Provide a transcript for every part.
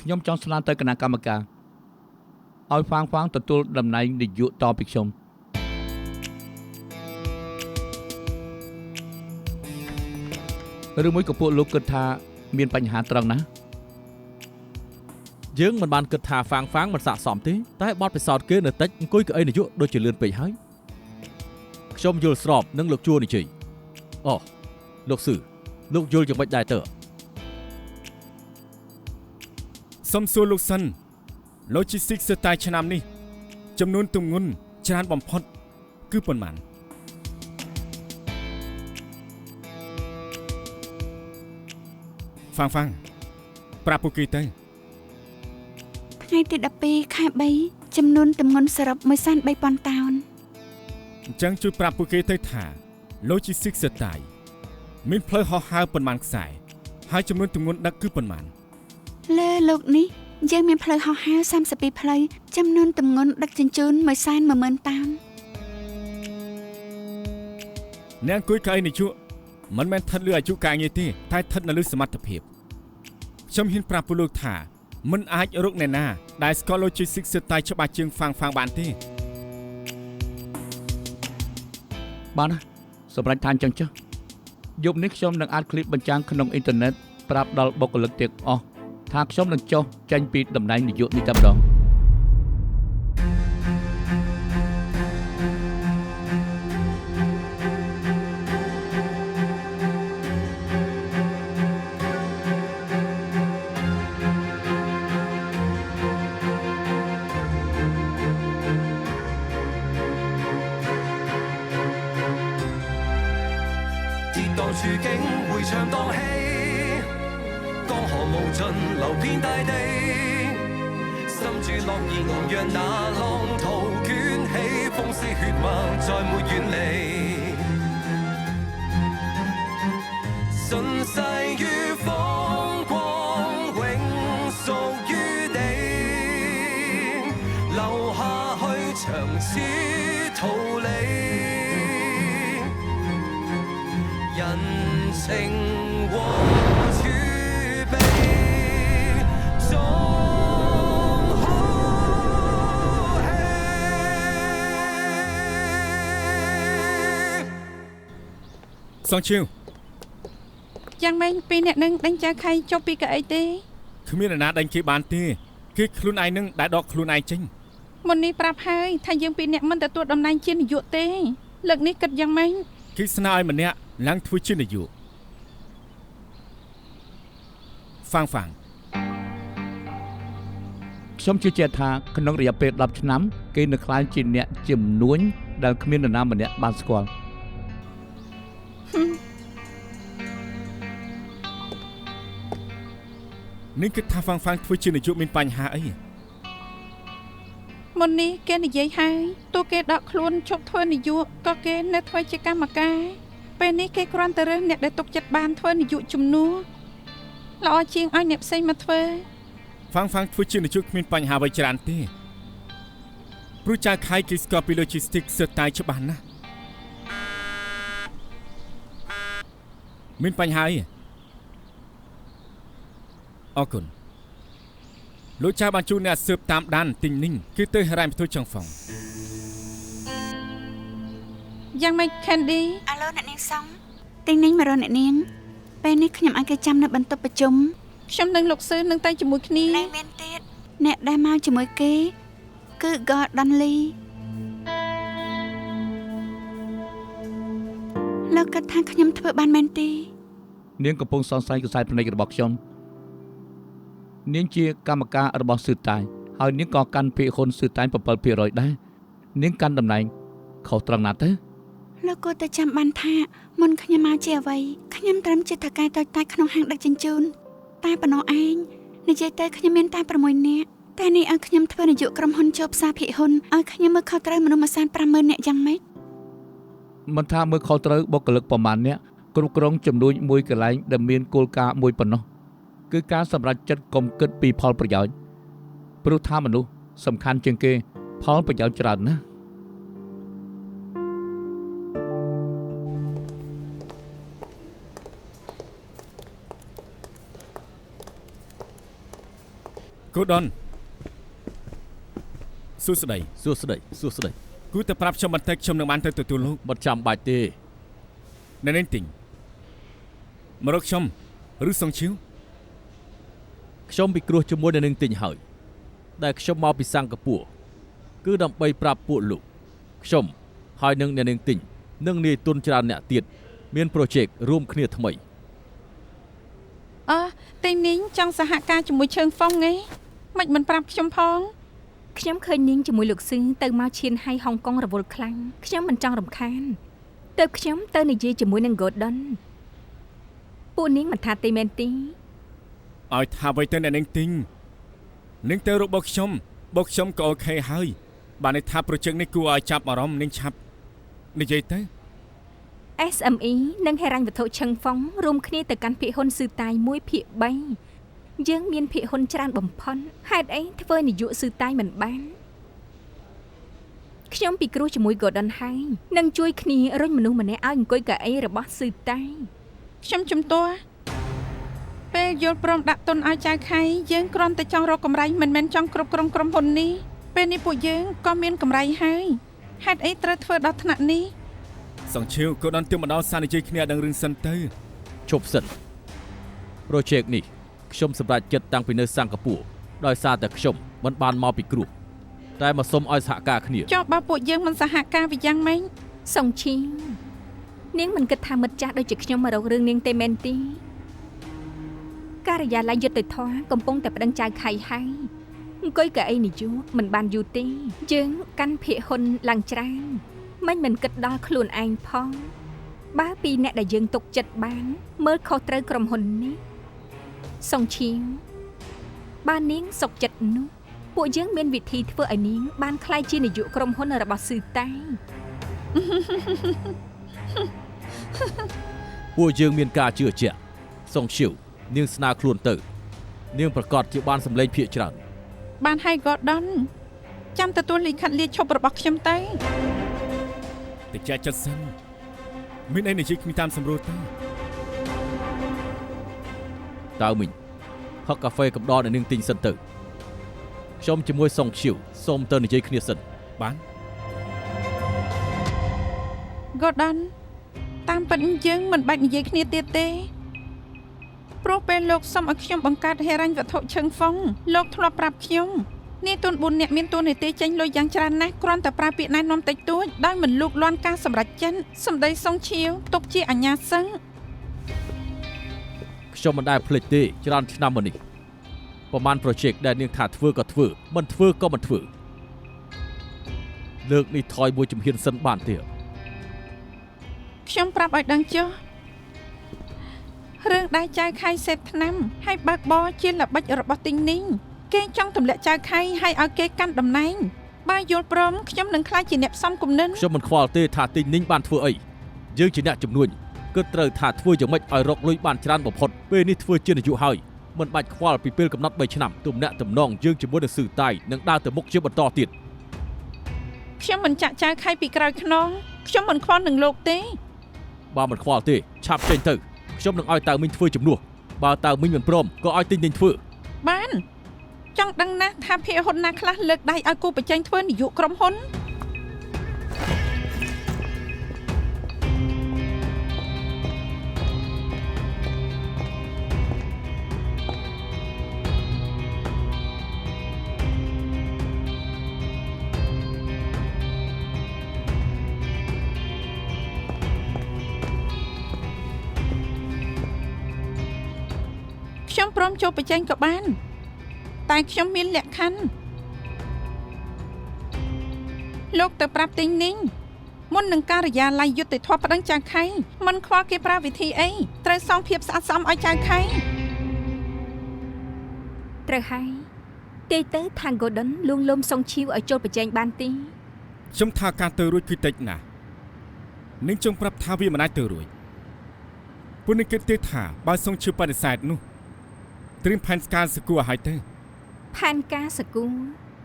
ខ្ញុំចង់ស្នើទៅគណៈកម្មការឲ្យហ្វាងទទួលតំណែងនាយកតពីខ្ញុំឬមួយក៏ពួកលោកគិតថាមានបញ្ហាត្រង់ណាយើងមិនបានគិតថាហ្វាងមិនស័ក្តិសមទេតែបទពិសោធន៍គេនៅតិចអង្គុយកៅអីនាយកដូចជាលឿនពេកហើយខ្ញុំយល់ស្របនឹងលោកជួននិយាយអូលោកស៊ឺលោកយល់យ៉ាងម៉េចដែរតើសំសួរលោកសិន Logistics ស្ទាយឆ្នាំនេះចំនួនទម្ងន់ច្រើនបំផុតគឺប៉ុន្មានហ្វាងប្រាប់ពួកគេទៅថ្ងៃទី12ខែ3ចំនួនទម្ងន់សរុប 130,000 តោនអញ្ចឹងជួយប្រាប់ពួកគេទៅថា Logistics ស្ទាយមានផ្លូវហោះហើរប៉ុន្មានខ្សែហើយចំនួនទម្ងន់ដឹកគឺប៉ុន្មានលើលោកនេះយើងមានផ្លូវហោះហើរ32ផ្លូវចំនួនទម្ងន់ដឹកជញ្ជូន 110,000 តោនអ្នកអង្គុយកៅអីនាយកមិនមែនស្ថិតលើអាយុការងារទេតែស្ថិតនៅលើសមត្ថភាពខ្ញុំហ៊ានប្រាប់ពលលោកថាមិនអាចរកអ្នកណាដែលស្គាល់ Logistics ស្ទាយច្បាស់ជាងហ្វាងបានទេបានណាសម្រាប់ថាអញ្ចឹងចុះយប់នេះខ្ញុំនឹងអាចឃ្លីបបញ្ចាំងក្នុងអ៊ីនធឺណិតប្រាប់ដល់បុគ្គលិកទាំងអស់ថាខ្ញុំនឹងចុះចេញពីតំណែងនាយកនេះតែម្ដង處境迴腸蕩氣，江河無盡流遍大地，心住樂兒讓那浪濤捲起，風絲血脈再沒遠離，順勢於風光永屬於你，留下去長此逃離。人情和儲備總好氣សងជឿយ៉ាងម៉េចពីអ្នកនឹងដេញចៅខៃចុះពីកៅអីទេគ្មានអ្នកណាដេញគេបានទេគឺខ្លួនឯងនឹងដែលដកខ្លួនឯងចេញមុននេះប្រាប់ហើយថាយើងពីរអ្នកមិនទទួលតំណែងជានាយកទេលើកនេះគិតយ៉ាងម៉េចគេស្នើឲ្យម្នាក់ឡើងធ្វើជានាយកហ្វាងខ្ញុំជឿជាក់ថាក្នុងរយៈពេល10ឆ្នាំគេនឹងក្លាយជាអ្នកជំនួញដែលគ្មាននរណាម្នាក់បានស្គាល់នឹងគិតថាហ្វាងធ្វើជានាយកមានបញ្ហាអីមុននេះគេនិយាយហើយទោះគេដកខ្លួនជប់ធ្វើនាយកក៏គេនៅធ្វើជាកម្មការពេលនេះគេគ្រាន់តែរើសអ្នកដែលទុកចិត្តបានធ្វើនាយកជំនួសល្អជាងឲ្យអ្នកផ្សេងមកធ្វើហ្វាងធ្វើជានាយកគ្មានបញ្ហាអ្វីច្រើនទេព្រោះចៅខៃគេស្គាល់ពី Logistics ស្ទាយច្បាស់ណាស់មានបញ្ហាអីអរគុណលោកចៅបានជួនអ្នកស៊ើបតាមដានទិញនីងគឺទៅហិរ៉ែមផ្ទុយចុងហ្វុងយ៉ាងម៉េច Candy អាឡូអ្នកនាងសំទិញនីងមករកអ្នកនាងពេលនេះខ្ញុំឲ្យគេចាំនៅបន្ទប់ប្រជុំខ្ញុំនឹងលោកស៊ឺនឹងតែជាមួយគ្នានៅមានទៀតអ្នកដែលមកជាមួយគេគឺ Gordon Lee លោកគិតថាខ្ញុំធ្វើបានមែនទេនាងកំពុងសង្ស័យកសែតភ្នែករបស់ខ្ញុំនាងជាកម្មការរបស់ស៊ឺតាយហើយនាងក៏កាន់ភាគហ៊ុនស៊ឺតាយ 7% ដែរនាងកាន់តំណែងខុសត្រង់ណាទៅលោកគួរតែចាំបានថាមុនខ្ញុំមកជាអ្វីខ្ញុំត្រឹមជាថៅកែតូចតាចក្នុងហាងដឹកជញ្ជូនតែប៉ុណ្ណោះឯងនិយាយទៅខ្ញុំមានតែ6នាក់តែនេះឲ្យខ្ញុំធ្វើនាយកក្រុមហ៊ុនចូលផ្សារភាគហ៊ុនឲ្យខ្ញុំមើលខុសត្រូវមនុស្សមួយសាន 50,000 នាក់យ៉ាងម៉េចមិនថាមើលខុសត្រូវបុគ្គលិកប្រមាណអ្នកគ្រប់គ្រងចំនួនមួយកន្លែងដែលមានគោលការណ៍មួយប៉ុណ្ណោះគឺការសម្រេចចិត្តកុំគិតពីផលប្រយោជន៍ព្រោះថាមនុស្សសំខាន់ជាងគេផលប្រយោជន៍ច្រើនណាស់ Gordon សួស្តី សួស្តី គូតែប្រាប់ខ្ញុំបន្តិចខ្ញុំនឹងបានទៅទទួលលោក មិនចាំបាច់ទេ នៅនេះទិញមករកខ្ញុំឬសងឈីវ ខ្ញុំពិគ្រោះជាមួយនឹងទិញហើយដែលខ្ញុំមកពីសិង្ហបុរីគឺដើម្បីប្រាប់ពួកលោកខ្ញុំហើយនឹងអ្នកនាងទិញនឹងនាយទុនច្រើនអ្នកទៀតមាន project រួមគ្នាថ្មី តែនាងចង់សហការជាមួយឈើងហ្វុងឯងមិនមិនប្រាប់ខ្ញុំផង ខ្ញុំឃើញនាងជាមួយលោកស៊ឺទៅមកឈៀនហៃហុងកុងរវល់ខ្លាំងខ្ញុំមិនចង់រំខានទៅខ្ញុំទៅនិយាយជាមួយនឹង Gordon ពួកនាងមិនថាទេមែនទេ ឲ្យថាអ្វីទៅអ្នកនាងទិញនឹងទៅរកបងខ្ញុំក៏អូខេហើយបានន័យថា project នេះគួរឲ្យចាប់អារម្មណ៍នឹងឆាប់និយាយទៅ SME និងហិរញ្ញវត្ថុឈឹងហ្វុងរួមគ្នាទៅកាន់ភាគហ៊ុនស៊ឺតៃ1ភាគ3យើងមានភាគហ៊ុនច្រើនបំផុតហេតុអីធ្វើនាយកស៊ឺតៃមិនបានខ្ញុំពិគ្រោះជាមួយ Gordon ហើយនឹងជួយគ្នារុញមនុស្សម្នាក់ឲ្យអង្គុយកៅអីរបស់ស៊ឺតៃ ខ្ញុំជំទាស់ពេលយល់ព្រមដាក់ទុនឲ្យចៅខៃយើងគ្រាន់តែចង់រកកម្រៃមិនមែនចង់គ្រប់គ្រងក្រុមហ៊ុននេះពេលនេះពួកយើងក៏មានកម្រៃហើយហេតុអីត្រូវធ្វើដល់ថ្នាក់នេះ សងឈីវក៏ដល់ទៅម្ដងសារនិយាយគ្នាដឹងរឿងសិនទៅ ឈប់សិន project នេះខ្ញុំសម្រេចចិត្តតាំងពីនៅសិង្ហបុរីដោយសារតែខ្ញុំមិនបានមកពីគ្រោះតែមកសុំឲ្យសហការគ្នា ចុះបើពួកយើងមិនសហការវាយ៉ាងម៉េច សុងឈីងនាងមិនគិតថាមិត្តចាស់ដូចជាខ្ញុំមករករឿងនាងទេមែនទេការិយាល័យយុត្តិធម៌កំពុងតែប្តឹងចៅខៃហើយអង្គុយកៅអីនយោបាយមិនបានយូរទេយើងកាន់ភាគហ៊ុនឡើងច្រើនមិនគិតដល់ខ្លួនឯងផងបើពីអ្នកដែលយើងទុកចិត្តបានមើលខុសត្រូវក្រុមហ៊ុននេះសុងឈីងបើនាងសុកចិត្តនោះពួកយើងមានវិធីធ្វើឲ្យនាងបានក្លាយជានាយកក្រុមហ៊ុនរបស់ស៊ឺតៃ ពួកយើងមានការជឿជាក់សុងឈីវនាងស្នើខ្លួនទៅនាងប្រកាសជាបានសម្លេងភាកច្រើន បានហើយ Gordon ចាំទទួលលិខិតលាឈប់របស់ខ្ញុំទៅ តែចាក់ចិត្តសិនមានអីនិយាយគ្មានតាមសម្រួលទេ តើមិញហឹកកាហ្វេកំដរនៅនាងទិញសិនទៅខ្ញុំជាមួយសុងឈីវសូមទៅនិយាយគ្នាសិន បាន Gordon តាមពិតយើងមិនបាច់និយាយគ្នាទៀតទេព្រោះពេលលោកសុំឲ្យខ្ញុំបង្កើតហិរញ្ញវត្ថុឈឹងហ្វុងលោកធ្លាប់ប្រាប់ខ្ញុំនេះទូន4នាក់មានតួនាទីចេញលុយយ៉ាងច្រើនណាស់គ្រាន់តែប្រើពាក្យណែនាំតិចតួចដោយមិនលូកលាន់ការសម្រេចចិត្តសម្ដីសុងឈៀវទុកជាអញ្ញាសឹង ខ្ញុំមិនដែលភ្លេចទេច្រើនឆ្នាំមកនេះប្រហែល project ដែលនាងថាធ្វើក៏ធ្វើមិនធ្វើក៏មិនធ្វើលើកនេះថយមួយជំហានសិនបានទេ ខ្ញុំប្រាប់ឲ្យដឹងចុះរឿងដែលចៅខៃសេពថ្នាំហើយបើកបរជាល្បិចរបស់ទីងនីងគេចង់ទម្លាក់ចៅខៃហើយឲ្យគេកាន់តំណែងបើយល់ព្រមខ្ញុំនឹងខ្លាចជាអ្នកផ្សំគំនិន ខ្ញុំមិនខ្វល់ទេថាទីងនីងបានធ្វើអីយើងជាអ្នកជំនួញគិតត្រូវថាធ្វើយ៉ាងម៉េចឲ្យរកលុយបានច្រើនបំផុតពេលនេះធ្វើជានាយកហើយមិនបាច់ខ្វល់ពីពេលកំណត់3ឆ្នាំទំនាក់ទំនងយើងជាមួយនឹងស៊ឺតៃនឹងដើរទៅមុខជាបន្តទៀត ខ្ញុំមិនចាក់ចៅខៃពីក្រោយខ្នងខ្ញុំមិនខ្វល់នឹងលោកទេ បើមិនខ្វល់ទេឆាប់ចេញទៅខ្ញុំនឹងឲ្យតៅមីងធ្វើជំនួសបើតៅមីងមិនព្រមក៏ឲ្យទីងនីងធ្វើ បានចង់ដឹងណាស់ថាភាគហ៊ុនណាខ្លះលើកដៃឲ្យគូប្រជែងធ្វើនាយកក្រុមហ៊ុន ខ្ញុំព្រមចូលប្រជែងក៏បានតែខ្ញុំមានលក្ខខណ្ឌលោកទៅប្រាប់ទីងនីងមុននឹងការិយាល័យយុត្តិធម៌ប្តឹងចៅខៃមិនខ្វល់គេប្រើវិធីអីត្រូវសងភាពស្អាតស្អំឲ្យចៅខៃ ត្រូវហើយទេទៅថា Gordon លួងលោមសុងឈីវឲ្យចូលប្រជែងបានទេ ខ្ញុំថាការទៅរួចគឺតិចណាស់នឹងចង់ប្រាប់ថាវាមិនអាចទៅរួចពួកនេះគិតទេថាបើសុងឈីវបដិសេធនោះត្រៀមផែនការសកួរឲ្យទៅ ផែនការសកូ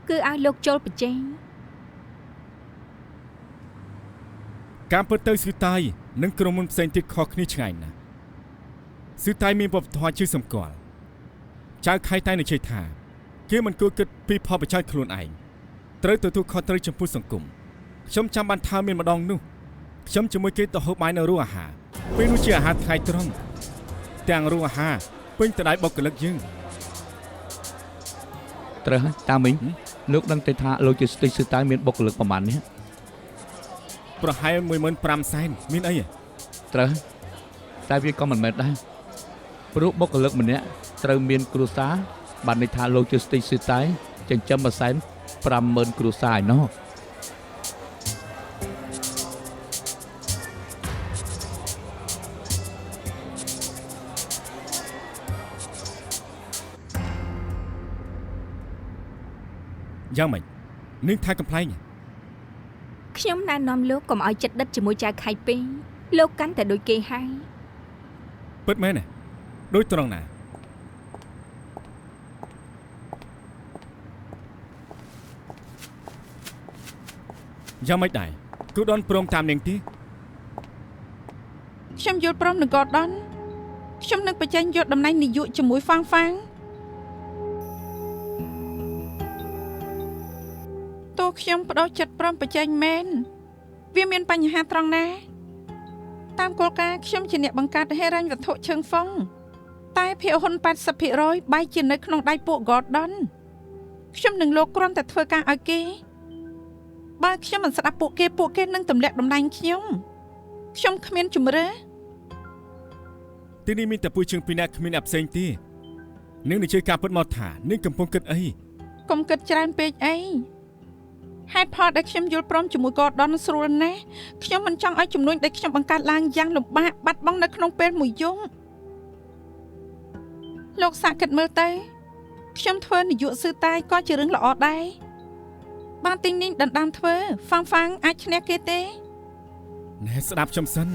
គឺឲ្យលោកចូលប្រជែង ការពិតទៅស៊ឺតៃនិងក្រុមហ៊ុនផ្សេងទៀតខុសគ្នាឆ្ងាយណាស់ស៊ឺតៃមានវប្បធម៌ជឿសម្គាល់ចៅខៃតែនិយាយថា គេមិនគួរគិតពីផលប្រយោជន៍ខ្លួនឯងត្រូវទទួលខុសត្រូវចំពោះសង្គមខ្ញុំចាំបានថាមានម្ដងនោះខ្ញុំជាមួយគេទៅហូបបាយនៅរោងអាហារពេលនោះជាអាហារថ្ងៃត្រង់ទាំងរោងអាហារពេញទៅដោយបុគ្គលិកយើង ត្រូវហើយតាមីងលោកដឹងទេថា logistics គឺតើមានបុគ្គលិកប្រមាណនេះ ប្រហែល 15,000 សែនមានអី ត្រូវតែវាក៏មិនមែនដែរព្រោះបុគ្គលិកម្នាក់ត្រូវមានគ្រួសារបានន័យថា logistics គឺតែចិញ្ចឹមមួយសែន 50,000 គ្រួសារឯណោះ យ៉ាងម៉េចនឹងថាកំ pl ែង ខ្ញុំណែនាំលោកកុំឲ្យចិត្តដិតជាមួយចៅខៃពេកលោកកាន់តែដូចគេហើយ ពិតមែនទេដូចត្រង់ណាយ៉ាងម៉េចដែរគូដនព្រមតាមនាងទេ ខ្ញុំយល់ព្រមនឹង Gordon ខ្ញុំនឹងបញ្ចេញយកតំណែងនាយកជាមួយហ្វាងតើខ្ញុំបដូរចិត្តព្រមបញ្ចេញមែនវាមានបញ្ហាត្រង់ណាតាមគោលការណ៍ខ្ញុំជាអ្នកបង្កើតហិរញ្ញវត្ថុឈើងហ្វុងតែភាគហ៊ុន 80% បែរជានៅក្នុងដៃពួក Gordon ខ្ញុំនឹងលោកគ្រាន់តែធ្វើការឲ្យគេបើខ្ញុំមិនស្ដាប់ពួកគេនឹងទម្លាក់តំណែងខ្ញុំគ្មានជំរឿ ទីនេះមានតែពួកជើងពីរនាក់គ្មានអ្នកផ្សេងទេនឹងនិយាយការពិតមកថានឹងកំពុងគិតអី កុំគិតច្រើនពេកអីហេតុផលដែលខ្ញុំយល់ព្រមជាមួយ Gordon ស្រួលណាស់ខ្ញុំមិនចង់ឲ្យចំនួនដែលខ្ញុំបង្កើតឡើងយ៉ាងលំបាកបាត់បង់នៅក្នុងពេលមួយយប់លោកសាកគិតមើលទៅខ្ញុំធ្វើនាយកស៊ឺតាយក៏ជារឿងល្អដែរបានទីនេះដណ្ដើមធ្វើហ្វាងអាចឈ្នះគេទេ ណែស្ដាប់ខ្ញុំសិន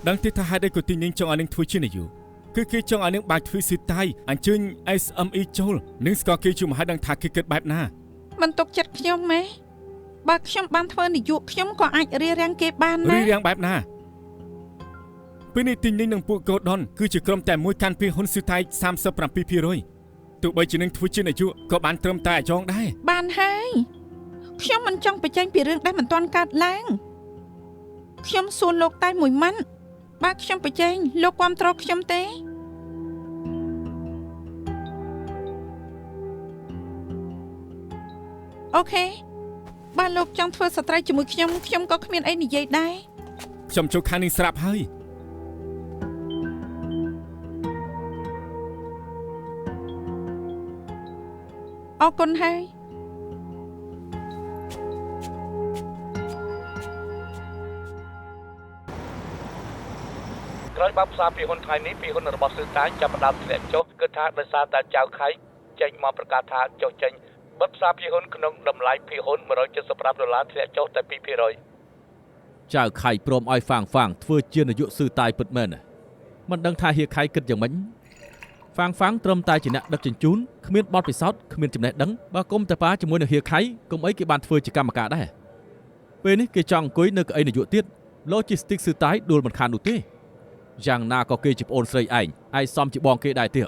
ដឹងទេថាហេតុអីក៏ទីនេះចង់ឲ្យនឹងធ្វើជានាយកគឺគេចង់ឲ្យនឹងបាច់ធ្វើស៊ឺតាយអញ្ជើញ SME ចូលនឹងស្គាល់គេជួយមកឲ្យដឹងថាគេគិតបែបណា មិនទុកចិត្តខ្ញុំទេបើខ្ញុំបានធ្វើនាយកខ្ញុំក៏អាចរារាំងគេបានណា រារាំងបែបណាពេលនេះទីនេះនឹងពួក Gordon គឺជាក្រុមតែមួយកាន់ពីហ៊ុនស៊ឺតាយ 37% ទោះបីជានឹងធ្វើជានាយកក៏បានត្រឹមតែអាចងដែរ បានហើយខ្ញុំមិនចង់បញ្ចេញពីរឿងដែលមិនទាន់កើតឡើងខ្ញុំសួរលោកតែមួយម៉ាត់បើខ្ញុំបញ្ចេញលោកគាំទ្រខ្ញុំទេអូខេបើលោកចង់ធ្វើសត្រូវជាមួយខ្ញុំក៏គ្មានអីនិយាយដែរ ខ្ញុំចូលខាងនេះស្រាប់ហើយ អរគុណហើយ ក្រោយបើផ្សារពីហ៊ុនថ្ងៃនេះពីហ៊ុនរបស់ស៊ឺតាយចាប់ផ្ដើមធ្លាក់ចុះគឺថាដោយសារតែចៅខៃចេញមកប្រកាសថាចុះចេញបិទផ្សារពីហ៊ុនក្នុងតម្លៃពីហ៊ុន$175ធ្លាក់ចុះតែ 2% ចៅខៃព្រមឲ្យហ្វាងធ្វើជានាយកស៊ឺតាយពិតមែនមិនដឹងថាហៀខៃគិតយ៉ាងម៉េចហ្វាងត្រឹមតែជាអ្នកដឹកជញ្ជូនគ្មានបទពិសោធន៍គ្មានចំណេះដឹងបើគុំតែប៉ាជាមួយនឹងហៀខៃគុំអីគេបានធ្វើជាកម្មការដែរពេលនេះគេចង់អង្គុយនៅកៅអីនាយកទៀត logistics ស៊ឺតាយដួលមិនខាននោះទេយ៉ាងណាក៏គេជាប្អូនស្រីឯងសមជាបងគេដែរទៀត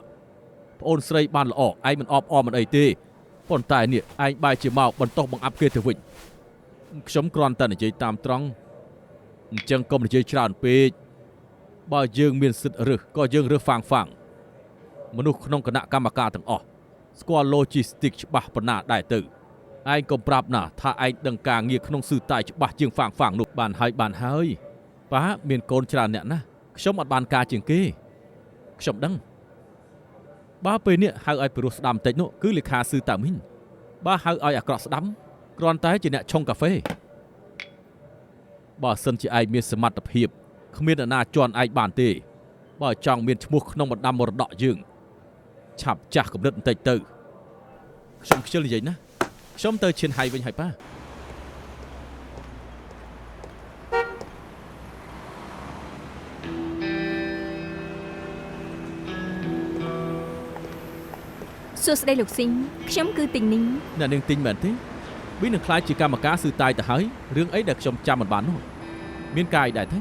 ប្អូនស្រីបានល្អឯងមិនអបអរមិនអីទេប៉ុន្តែនេះឯងបែរជាមកបន្តបង្អាប់គេទៅវិញខ្ញុំគ្រាន់តែនិយាយតាមត្រង់អញ្ចឹងកុំនិយាយច្រើនពេកបើយើងមានសិទ្ធិរើសក៏យើងរើសហ្វាងមនុស្សក្នុងគណៈកម្មការទាំងអស់ស្គាល់ logistics ច្បាស់ប៉ុណ្ណាដែរទៅឯងកុំប្រាប់ណាថាឯងដឹងការងារក្នុងស៊ឺតាយច្បាស់ជាងហ្វាងនោះបានហើយប៉ាមានកូនច្រើនអ្នកណាខ្ញុំអត់បានការជាងគេខ្ញុំដឹងបើពេលនេះហៅឲ្យពិរោះស្ដាំតិចនោះគឺលេខាស៊ឺតាមីងបើហៅឲ្យអាក្រក់ស្ដាំគ្រាន់តែជាអ្នកឆុងកាហ្វេបើសិនជាឯងមានសមត្ថភាពគ្មានអ្នកណាជន់ឯងបានទេបើចង់មានឈ្មោះក្នុងបណ្ដាំមរតកយើងឆាប់ចាស់កម្រិតបន្តិចទៅខ្ញុំខ្ជិលនិយាយណាខ្ញុំទៅឈានហៃវិញហើយប៉ា សួស្ដីលោកស៊ីងខ្ញុំគឺទីងនីង អ្នកនាងទីងមែនទេវានឹងខ្លាចជាកម្មការស៊ឺតាយទៅហើយរឿងអីដែលខ្ញុំចាំមិនបាននោះមានការអីដែរទេ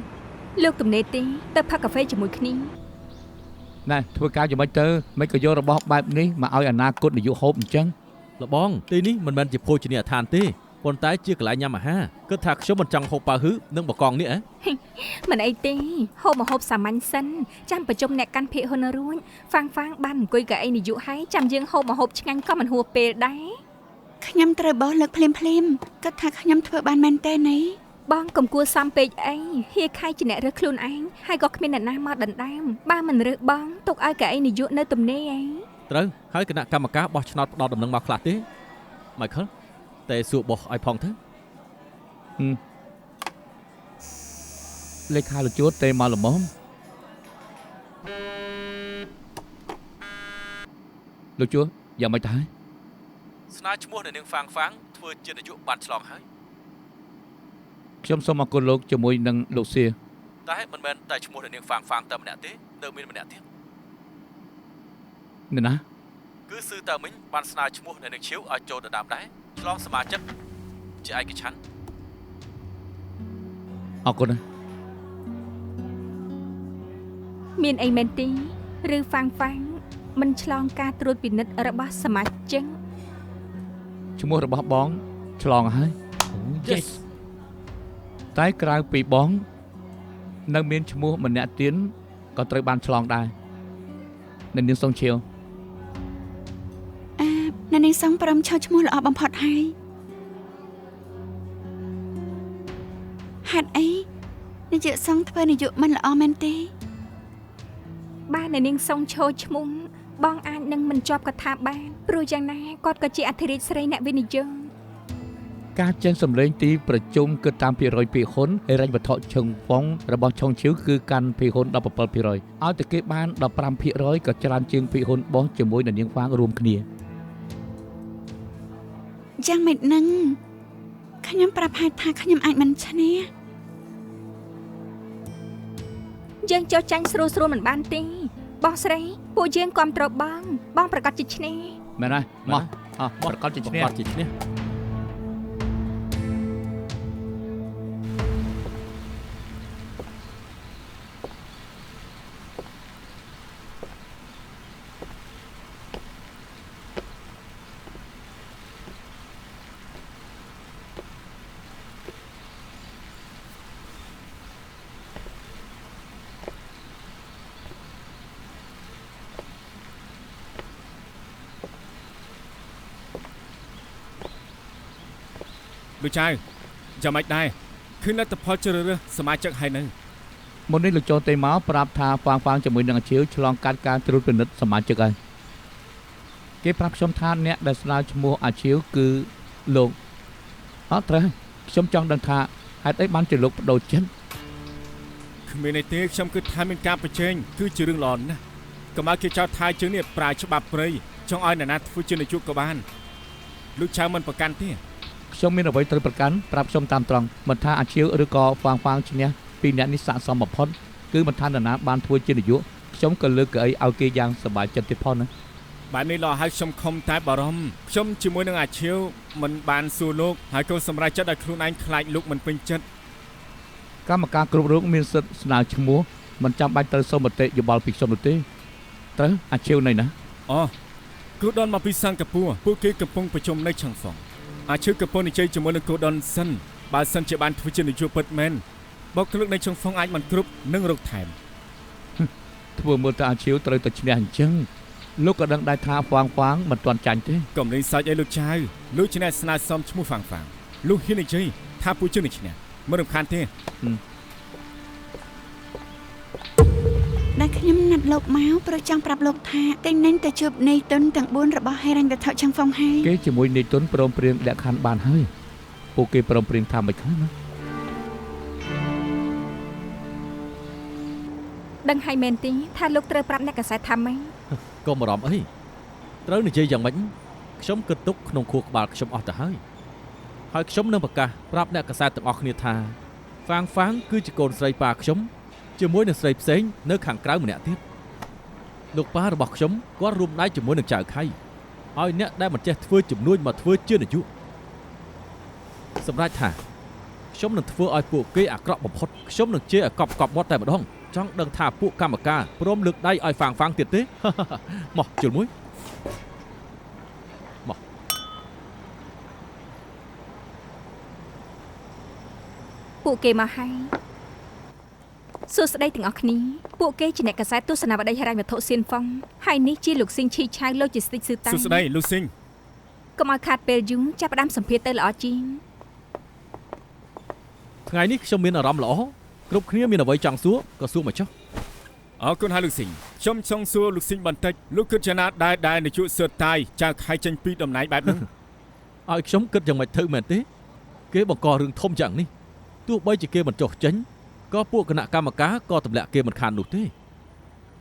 លោកទំនេរទេទៅផឹកកាហ្វេជាមួយគ្នា ន ណែធ្វើការយ៉ាងម៉េចទៅមិនក៏យករបស់បែបនេះមកឲ្យអនាគតនាយកហូបអញ្ចឹង លបងទីនេះមិនមែនជាភោជនីយដ្ឋានទេប៉ុន្តែជាកន្លែងញ៉ាំអាហារគិតថាខ្ញុំមិនចង់ហូបប៉ៅហ៊ឺនិងបកងនេះហ៎ មិនអីទេហូបម្ហូបសាមញ្ញសិនចាំប្រជុំអ្នកកាន់ភាគហ៊ុនរួចហ្វាំងបានអង្គុយកៅអីនាយកហើយចាំយើងហូបម្ហូបឆ្ងាញ់ក៏មិនហួសពេលដែរ ខ្ញុំត្រូវបោះលើកភ្លាមគាត់ថាខ្ញុំធ្វើបានមែនទេណី បងកុំគួរសំពេកអីហៀខៃជាអ្នករើសខ្លួនឯងហើយក៏គ្មានអ្នកណាមកដណ្ដើមបើមិនរើសបងទុកឲ្យកៅអីនាយកនៅទំនេរឯង ត្រូវហើយគណៈកម្មការបោះឆ្នោតផ្ដល់ដំណឹងមកខ្លះទេ Michael តែសួរបោះឲ្យផងទៅ លេខាលោកជួតទេមកល្មមលោកជួតយ៉ាងម៉េចទៅហើយ ស្នើឈ្មោះនៅនាងហ្វាងធ្វើជានាយកបានឆ្លងហើយ ខ្ញុំសូមអរគុណលោកជាមួយនឹងលោកសៀ តែមិនមែនតែឈ្មោះនៅនាងហ្វាងតែម្នាក់ទេនៅមានម្នាក់ទៀត នេះណា គឺស៊ឺតាមិញបានស្នើឈ្មោះនៅនាងឈៀវឲ្យចូលដណ្ដើមដែរឆ្លងសមាជិកជាឯកច្ឆន្ទ អរគុណណាស់ មានអីមែនទេឬហ្វាំងមិនឆ្លងការត្រួតពិនិត្យរបស់សមាជិក ឈ្មោះរបស់បងឆ្លងហើយ Yes តែក្រៅពីបងនៅមានឈ្មោះម្នាក់ទៀតក៏ត្រូវបានឆ្លងដែរនៅនាងសុងឈៀវ នៅនាងសង្ព្រមឈរឈ្មោះល្អបំផុតហើយហេតុអីនាយកសង្ឃធ្វើនាយកមិនល្អមែនទេ បើនៅនាងសុងឈរឈ្មោះបងអាចនឹងមិនជាប់កថាបានព្រោះយ៉ាងណាគាត់ក៏ជាអធិរាជស្រីអ្នកវិនិយោគ ការចេញសម្លេងទីប្រជុំគឺតាមភាគរយពីហ៊ុនហិរញ្ញវត្ថុឈឹងហ្វុងរបស់ឆុងឈៀវគឺកាន់ពីហ៊ុន 17% ឲ្យតែគេបាន 15% ក៏ច្រើនជាងពីហ៊ុនបោះជាមួយនឹងនាងហ្វាងរួមគ្នា យ៉ាងម៉េចនឹងខ្ញុំប្រាប់ហើយថាខ្ញុំអាចមិនឈ្នះ យើងចោះចាញ់ស្រួលមិនបានទេបងស្រីពួកយើងគាំទ្របងប្រកាសជាឈ្នះ មែនហើយមកប្រកាសជាឈ្នះ លោកចៅយ៉ាងម៉េចដែរឃើញលទ្ធផលជ្រើសរើសសមាជិកហើយនៅ មុននេះលោកចូលទេមកប្រាប់ថាហ្វាងជាមួយនឹងអាឈៀវឆ្លងកាត់ការត្រួតពិនិត្យសមាជិកហើយគេប្រាប់ខ្ញុំថាអ្នកដែលស្នើឈ្មោះអាឈៀវគឺលោកអត់ត្រូវខ្ញុំចង់ដឹងថាហេតុអីបានជាលោកបដូរចិត្ត គ្មានអីទេខ្ញុំគិតថាមានការប្រជែងគឺជារឿងល្អណាស់កុំឲ្យគេចោទថាជើងនេះប្រើច្បាប់ព្រៃចង់ឲ្យអ្នកណាធ្វើជានាយកក៏បានលោកចៅមិនប្រកាន់ទេ ខ្ញុំមានអ្វីត្រូវប្រកាន់ប្រាប់ខ្ញុំតាមត្រង់មិនថាអាឈៀវឬក៏ហ្វាងឈ្នះពីអ្នកនេះស័ក្តិសមបំផុតគឺមិនថានរណាបានធ្វើជានាយកខ្ញុំក៏លើកកៅអីឲ្យគេយ៉ាងសប្បាយចិត្តទៀតផងណា បាទនេះល្អហើយខ្ញុំខំតែបារម្ភខ្ញុំជាមួយនឹងអាឈៀវមិនបានសួរលោកហើយក៏សម្រេចចិត្តឲ្យខ្លួនឯងខ្លាចលោកមិនពេញចិត្ត កម្មការគ្រប់រូបមានសិទ្ធិស្នើឈ្មោះមិនចាំបាច់ត្រូវសុំមតិយោបល់ពីខ្ញុំនោះទេត្រូវអាឈៀវណៃណា អូគូដនមកពីសិង្ហបុរីពួកគេកំពុងប្រជុំនៅឆាំងហ្វុងអាឈៀវកំពុងនិយាយជាមួយនឹងគូដនសិនបើសិនជាបានធ្វើជានាយកពិតមែនបោកគ្លឹកនៅឆាំងហ្វុងអាចមិនគ្រប់នឹងរកថែម ធ្វើមើលទៅអាឈៀវត្រូវតែឈ្នះអញ្ចឹងលោកក៏ដឹងដែរថាហ្វាងមិនទាន់ចាញ់ទេ កុំលេងសើចអីលោកចៅលោកឈ្នះស្នើសុំឈ្មោះហ្វាងលោកហ៊ាននិយាយថាពួកជើងនេះឈ្នះមិនរំខានទេ ដែលខ្ញុំណាត់លោកមកព្រោះចង់ប្រាប់លោកថាតែញទៅជួបនៃតុនទាំង4របស់ហេរ៉ាញ់វត្ថុឆឹងហ្វុងហើយ គេជាមួយនៃទុនព្រមព្រៀងលក្ខខណ្ឌបានហើយពួកគេព្រមព្រៀងថាមិនខ្លះណា ដឹងហើយមែនទេថាលោកត្រូវប្រាប់អ្នកកសែតថាម៉េច កុំបារម្ភអីត្រូវនិយាយយ៉ាងម៉េចខ្ញុំគិតទុកក្នុងខួរក្បាលខ្ញុំអស់ទៅហើយខ្ញុំនឹងប្រកាសប្រាប់អ្នកកសែតទាំងអស់គ្នាថាហ្វាងគឺជាកូនស្រីប៉ាខ្ញុំជាមួយនឹងស្រីផ្សេងនៅខាងក្រៅម្នាក់ទៀតលោកប៉ារបស់ខ្ញុំគាត់រួមដៃជាមួយនឹងចៅខៃឲ្យអ្នកដែលមិនចេះធ្វើជំនួញមកធ្វើជានាយកសម្រាប់ថាខ្ញុំនឹងធ្វើឲ្យពួកគេអាក្រក់បំផុតខ្ញុំនឹងជេរឲ្យកប់មាត់តែម្ដង ចង់ដឹងថាពួកកម្មការព្រមលើកដៃឲ្យហ្វាងទៀតទេ មកជុលមួយ ពួកគេមកហើយសួស្តីទាំងអស់គ្នាពួកគេជាអ្នកកាសែតទស្សនាវដ្តីហិរញ្ញវត្ថុសៀនហ្វុងហើយនេះជាលោកស៊ីងឈីឆៅ Logistics ស៊ឺតាំង សួស្តីលោកស៊ីង កុំឲ្យខាតពេលយូរចាប់ផ្ដើមសម្ភាសទៅល្អជាង ថ្ងៃនេះខ្ញុំមានអារម្មណ៍ល្អគ្រប់គ្នាមានអ្វីចង់សួរក៏សួរមកចុះ អរគុណហើយលោកស៊ីងខ្ញុំចង់សួរលោកស៊ីងបន្តិចលោកគិតយ៉ាងណាដែលនាយកសឺតាយចៅខៃចេញពីតំណែងបែបហ្នឹង ឲ្យខ្ញុំគិតយ៉ាងម៉េចទៅមែនទេគេបង្ករឿងធំយ៉ាងនេះទោះបីជាគេមិនចុះចេញក៏ពួកគណៈកម្មការក៏ទម្លាក់គេមិនខាននោះទេ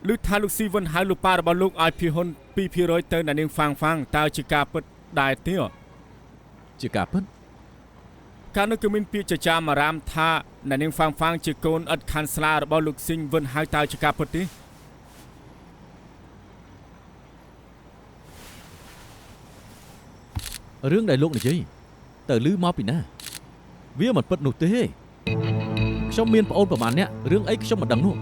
ឮថាលោកស៊ីវិនហៅលោកប៉ារបស់លោកឲ្យភាហ៊ុន 2% ទៅអ្នកនាងហ្វាងតើជាការពិតដែរទេ ជាការពិត កាលនោះគឺមានពាក្យចចាមអារាមថាអ្នកនាងហ្វាងជាកូនឥតខានស្លារបស់លោកស៊ីងវិនហៅតើជាការពិតទេ រឿងដែលលោកនិយាយទៅឮមកពីណាវាមិនពិតនោះទេខ្ញុំមានប្អូនប្រហែលអ្នករឿងអីខ្ញុំមិនដឹងនោះ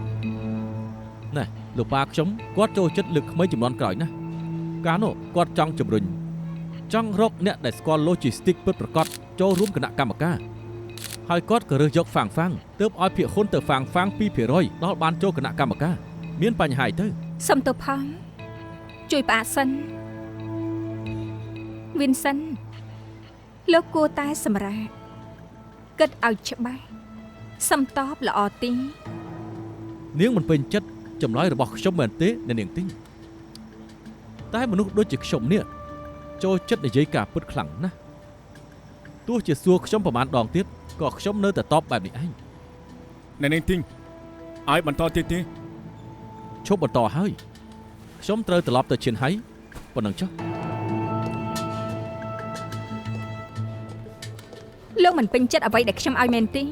ណែលោកប៉ាខ្ញុំគាត់ចូលចិត្តលើកក្មេងចំនួនក្រោយណាកាលនោះគាត់ចង់ជំរុញចង់រកអ្នកដែលស្គាល់ Logistics ពិតប្រាកដចូលរួមគណៈកម្មការហើយគាត់ក៏រើសយកហ្វាងទើបឲ្យភាគហ៊ុនទៅហ្វាង 2% ដល់បានចូលគណៈកម្មការមានបញ្ហាអីទៅ សុំទោសផងជួយផ្អាកសិន Vincent លោកគួរតែសម្រាប់គិតឲ្យច្បាស់សំតបល្អទី នាងមិនពេញចិត្តចម្លើយរបស់ខ្ញុំមែនទេអ្នកនាងទីងតែមនុស្សដូចជាខ្ញុំនេះចូលចិត្តនិយាយការពិតខ្លាំងណាស់ទោះជាសួរខ្ញុំប្រមាណដងទៀតក៏ខ្ញុំនៅតែតបបែបនេះឯង អ្នកនាងទីងឲ្យបន្តទៀតទេ ឈប់បន្តហើយខ្ញុំត្រូវត្រឡប់ទៅឈៀនហៃប៉ុណ្ណឹងចុះ លោកមិនពេញចិត្តអ្វីដែលខ្ញុំឲ្យមែនទេ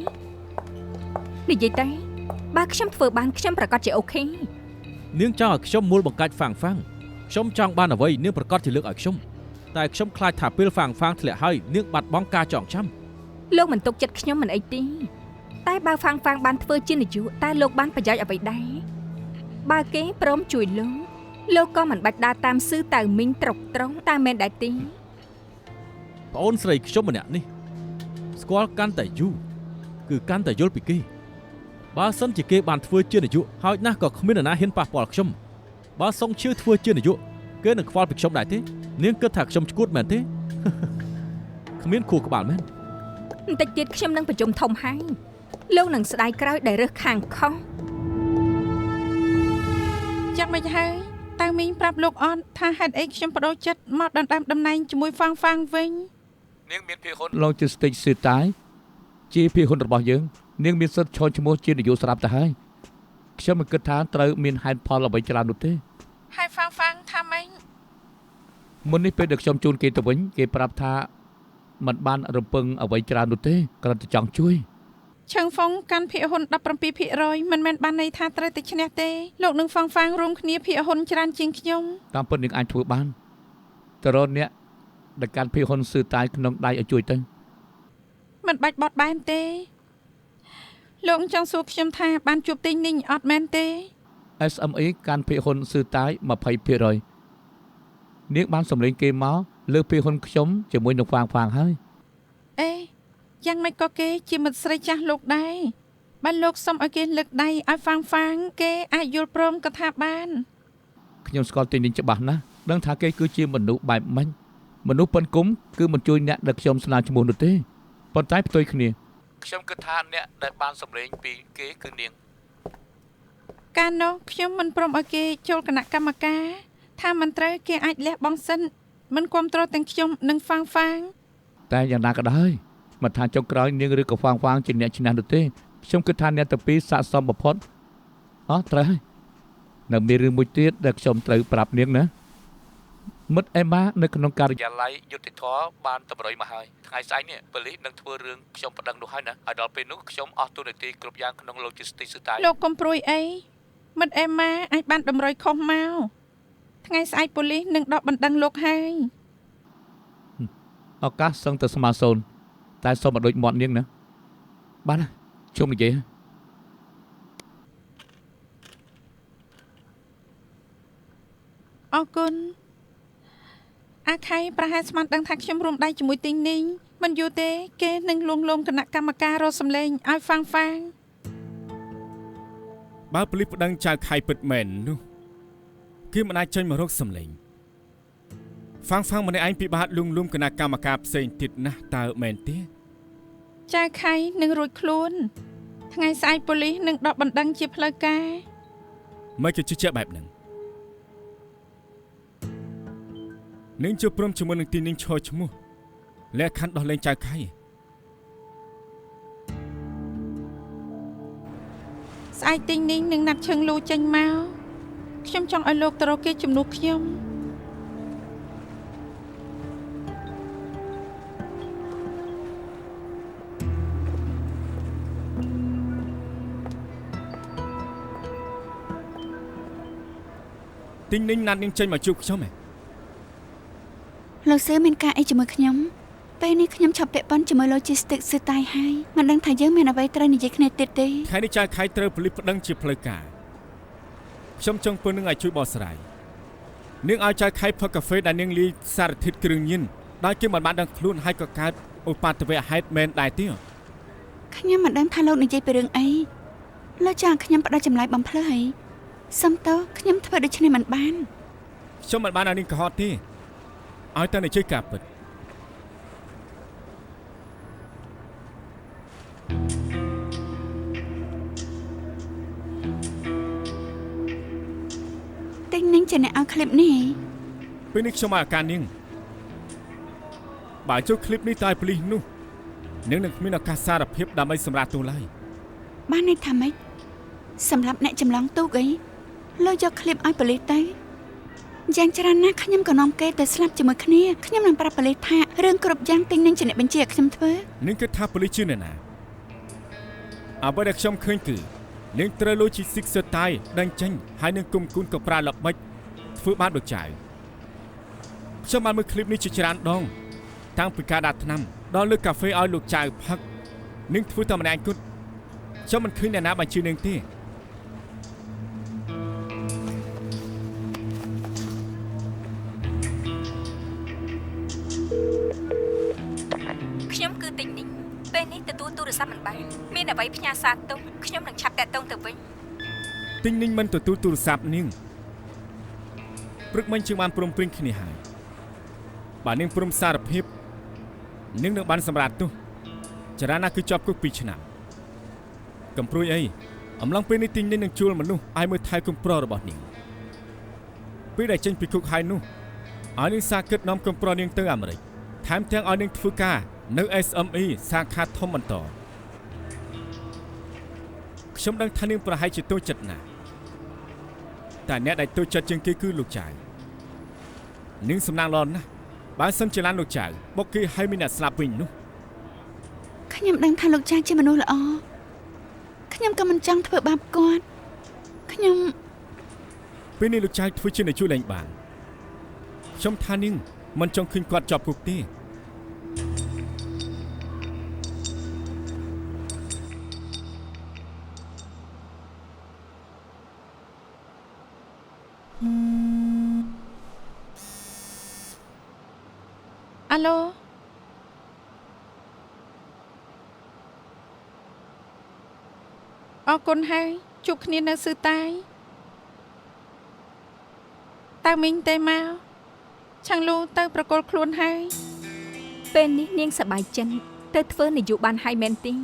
និយាយតែបើខ្ញុំធ្វើបានខ្ញុំប្រកាសជាអូខេ នាងចង់ឲ្យខ្ញុំមូលបង្កាច់ហ្វាងខ្ញុំចង់បានអ្វីនាងប្រកាសជាលើកឲ្យខ្ញុំតែខ្ញុំខ្លាចថាពេលហ្វាងធ្លាក់ហើយនាងបាត់បង់ការចងចាំ លោកមិនទុកចិត្តខ្ញុំមិនអីទេតែបើហ្វាងបានធ្វើជានាយកតែលោកបានប្រយោជន៍អ្វីដែរបើគេព្រមជួយលោកក៏មិនបាច់ដើរតាមស៊ឺតៅមីងត្រកត្រង់តែមែនដែរទេ ប្អូនស្រីខ្ញុំម្នាក់នេះស្គាល់កាន់តែយូរគឺកាន់តែយល់ពីគេបើសិនជាគេបានធ្វើជានាយកហើយណាស់ក៏គ្មាននរណាហ៊ានប៉ះពាល់ខ្ញុំបើសុងឈឺធ្វើជានាយកគេនឹងខ្វល់ពីខ្ញុំដែរទេនាងគិតថាខ្ញុំឈួតមែនទេ គ្មានខួរក្បាលមែន បន្តិចទៀតខ្ញុំនឹងប្រជុំធំហើយលោកនឹងស្ដាយក្រោយដែលរើសខាងខុស យ៉ាងម៉េចហើយតើមីងប្រាប់លោកអត់ថាហេតុអីខ្ញុំបដូរចិត្តមកដណ្ដើមតំណែងជាមួយហ្វាងវិញ នាងមានភាគហ៊ុន Logistics ស៊ឺតាយជាភាគហ៊ុនរបស់យើងនាងមានសិទ្ធិឈរឈ្មោះជានាយកស្រាប់ទៅហើយខ្ញុំមិនគិតថាត្រូវមានហេតុផលអ្វីច្រើននោះទេ ហើយហ្វាងថាម៉េច មុននេះពេលដែលខ្ញុំជូនគេទៅវិញគេប្រាប់ថាមិនបានរំពឹងអ្វីច្រើននោះទេគ្រាន់តែចង់ជួយ ឈឹងហ្វុងកាន់ភាគហ៊ុន 17% មិនមែនបានន័យថាត្រូវតែឈ្នះទេលោកនឹងហ្វាងរួមគ្នាភាគហ៊ុនច្រើនជាងខ្ញុំ តាមពិតនាងអាចធ្វើបានតរអ្នកដែលកាន់ភាគហ៊ុនស៊ឺតាយក្នុងដៃឲ្យជួយទៅ មិនបាច់បត់បែនទេលោកចង់សួរខ្ញុំថាបានជួបទិញនីងអត់មែនទេ SME កាន់ភាគហ៊ុនស៊ឺតាយ 20% នាងបានសម្លេងគេមកលើភាគហ៊ុនខ្ញុំជាមួយនឹងហ្វាងហើយ អេយ៉ាងម៉េចក៏គេជាមិត្តស្រីចាស់លោកដែរបើលោកសុំឲ្យគេលើកដៃឲ្យហ្វាងគេអាចយល់ព្រមក៏ថាបាន ខ្ញុំស្គាល់ទីនេះច្បាស់ណាស់ដឹងថាគេគឺជាមនុស្សបែបម៉េចមនុស្សប៉ុនគុំគឺមិនជួយអ្នកដែលខ្ញុំស្នើឈ្មោះនោះទេប៉ុន្តែផ្ទុយគ្នាខ្ញុំគិតថាអ្នកដែលបានសម្លេងពីគេគឺនាង កាលនោះខ្ញុំមិនព្រមឲ្យគេចូលគណៈកម្មការថាមិនត្រូវគេអាចលះបង់សិនមិនគ្រប់គ្រងទាំងខ្ញុំនិងហ្វាង តែយ៉ាងណាក៏ដោយមិនថាចុងក្រោយនាងឬក៏ហ្វាងជាអ្នកឈ្នះនោះទេខ្ញុំគិតថាអ្នកទាំងពីរស័ក្តិសមបំផុតអស់ត្រូវហើយនៅមានរឿងមួយទៀតដែលខ្ញុំត្រូវប្រាប់នាងណាមិត្តអេម៉ានៅក្នុងការិយាល័យយុតិធធបានតម្រុយមកហើយថ្ងៃស្អែកនេះប៉ូលីសនឹងធ្វើរឿងខ្ញុំប្តឹងនោះហើយណាឲ្យដល់ពេលនោះខ្ញុំអស់ទូនាទីគ្រប់យ៉ាងក្នុង Logistics ស៊ឺតាយ លោកកុំព្រួយអីមិត្តអេម៉ាអាចបានតម្រុយខុសមកថ្ងៃស្អែកប៉ូលីសនឹងដកបណ្ដឹងលោកហើយ ឱកាសសឹងតែស្មើសូន្យតែសូមឲ្យដូចមាត់នាងណាបានណាជុំនិយាយ អរគុណអាខៃប្រហែលស្មានដឹងថាខ្ញុំរួមដៃជាមួយទីងនីងមិនយូរទេគេនឹងលួងលោមគណៈកម្មការរកសម្លេងឲ្យហ្វាងបើប៉ូលីសប្តឹងចៅខៃពិតមែននោះគេមិនអាចចេញមករកសម្លេងហ្វាងម្នាក់ឯងពិបាកលួងលោមគណៈកម្មការផ្សេងទៀតណាស់តើមែនទេចៅខៃនឹងរួចខ្លួនថ្ងៃស្អែកប៉ូលីសនឹងដកបណ្ដឹងជាផ្លូវការមិនគេជឿជាក់បែបហ្នឹងនឹងជួបព្រមជាមួយនឹងទីនាងឈរឈ្មោះលក្ខខណ្ឌដោះលែងចៅខៃស្អែកទីងនីងនឹងណាត់ឈឹងលូចេញមកខ្ញុំចង់ឲ្យលោកទៅរកគេជំនួសខ្ញុំទីងនីងណាត់នាងចេញមកជួបខ្ញុំហ៎លោកសឺមានការអីជាមួយខ្ញុំពេលនេះខ្ញុំឈប់ពាក់ព័ន្ធជាមួយ logistics សឺតៃហើយមិនដឹងថាយើងមានអ្វីត្រូវនិយាយគ្នាទៀតទេថ្ងៃនេះចៅខៃត្រូវប៉ូលីសប្តឹងជាផ្លូវការខ្ញុំចង់ពើនឹងឲ្យជួយបកស្រាយនាងឲ្យចៅខៃផឹកកាហ្វេដែលនាងលាយសារធាតុគ្រឿងញៀនដោយគេមិនបានដឹងខ្លួនហើយក៏កើតឧបទ្ទវហេតុមែនដែរទេខ្ញុំមិនដឹងថាលោកនិយាយពីរឿងអីលោកចង់ខ្ញុំផ្ដោតចម្លើយបំភ្លឺហើយសុំតើខ្ញុំធ្វើដូច្នេះមិនបានខ្ញុំមិនបានឲ្យនាងកុហកទេឲ្យតែនិយាយការពិតទីងនីងជាអ្នកឲ្យឃ្លីបនេះពេលនេះខ្ញុំមកអាការនាងបើចូលឃ្លីបនេះតើប៉ូលីសនោះនាងនឹងគ្មានឱកាសសារភាពដើម្បីសម្រាប់ទោសឡើយបានន័យថាម៉េចសម្រាប់អ្នកចម្លងទូកអីលោកយកឃ្លីបឲ្យប៉ូលីសទៅយ៉ាងច្រើនណាស់ខ្ញុំក៏នាំគេទៅស្លាប់ជាមួយគ្នាខ្ញុំនឹងប្រាប់ប៉ូលីសថារឿងគ្រប់យ៉ាងទីងនីងជាអ្នកបញ្ជាឲ្យខ្ញុំធ្វើនាងគិតថាប៉ូលីសជឿអ្នកណាអ្វីដែលខ្ញុំឃើញគឺនាងត្រូវលុយជីស៊ីកសតៃដេញចេញហើយនឹងគុំគូនក៏ប្រើល្បិចធ្វើបានដូចចៅខ្ញុំបានមើលឃ្លីបនេះជាច្រើនដងតាំងពីការដាក់ថ្នាំដល់លើកាហ្វេឲ្យលោកចៅផឹកនាងធ្វើតែម្នាក់គត់ខ្ញុំមិនឃើញអ្នកណាបញ្ជឿនាងទេខ្ញុំគឺទីងនីងពេលនេះទទួលទូរស័ព្ទមិនបានមានអ្វីផ្ញើសារទុកខ្ញុំនឹងឆាប់តាក់ទងទៅវិញទីងនីងមិនទទួលទូរស័ព្ទនាងព្រឹកមិញជាងបានព្រមព្រៀងគ្នាហើយបើនាងព្រមសារភាពនាងនឹងបានសម្រាប់ទោសចរណាគឺជាប់គុក2ឆ្នាំកំព្រួយអីអំឡុងពេលនេះទីងនីងនឹងជួលមនុស្សឲ្យមើលថែកំប្រុសរបស់នាងពេលដែលចេញពីគុកហើយនោះឲ្យនាងសាគិតនាំកំប្រុសនាងទៅអាមេរិកថែមទាំងឲ្យនាងធ្វើការនៅ SME សាខាធំបន្តខ្ញុំដឹងថានាងប្រហែលជាតូចចិត្តណាស់តែអ្នកដែលតូចចិត្តជាងគេគឺលោកចៅនាងសំណាងល្អណាស់បើសិនជាឡានលោកចៅបុកគេឲ្យមានអ្នកស្លាប់វិញនោះខ្ញុំដឹងថាលោកចៅជាមនុស្សល្អខ្ញុំក៏មិនចង់ធ្វើបាបគាត់ខ្ញុំពេលនេះលោកចៅធ្វើជាអ្នកជួយលែងបានខ្ញុំថានាងមិនចង់ឃើញគាត់ជាប់គុកទេអាឡូអរគុណហើយជួបគ្នានៅសឺតាយតើមីងទេមកឆាំងលូទៅប្រកល់ខ្លួនហើយពេលនេះនាងសប្បាយចិត្តទៅធ្វើនយោបាយហើយមែនទេ